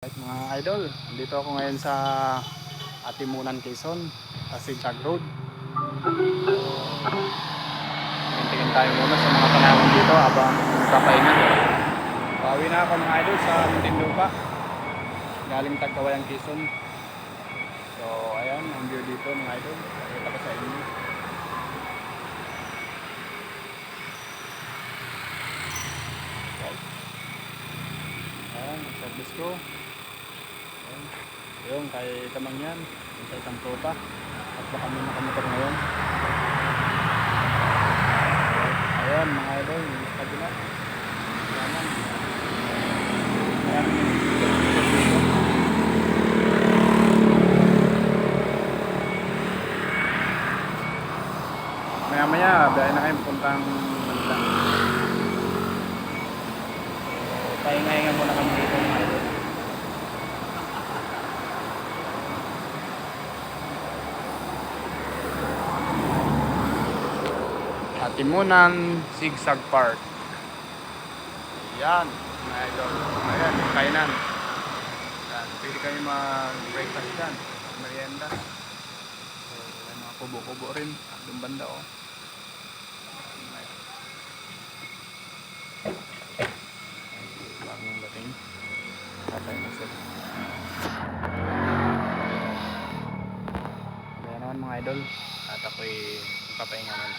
Right, mga idol, dito ako ngayon sa Atimunan, Quezon, Sigsag Road. Tingin tayo muna sa mga panahon dito habang nagpapahinga. Pauwi na ako mga idol sa Muntinlupa, galing Tagkawayang, Quezon. So ayan ang view dito mga idol, pakita ko sa inyo. Ayan, service ko. Yung kay Kamangyan, sa isang tropa. At baka kami nakamotor ngayon. Ayan mga idol, yung kabila. Ayan. Ayan. Maya-maya, biyahe na kayo puntang Manila. So, pahinga-hinga muna kami dito mga idol. Atimunan Sigsag Park. Yan, mga idol. Ayan, yung kainan. Yan, pwede kayo mag-breakfast dyan, merienda. So, may mga kubo-kubo rin. Doon banda oh. Bagong dating. Tatay na sir. Kaya naman mga idol. At ako'y papahinga man.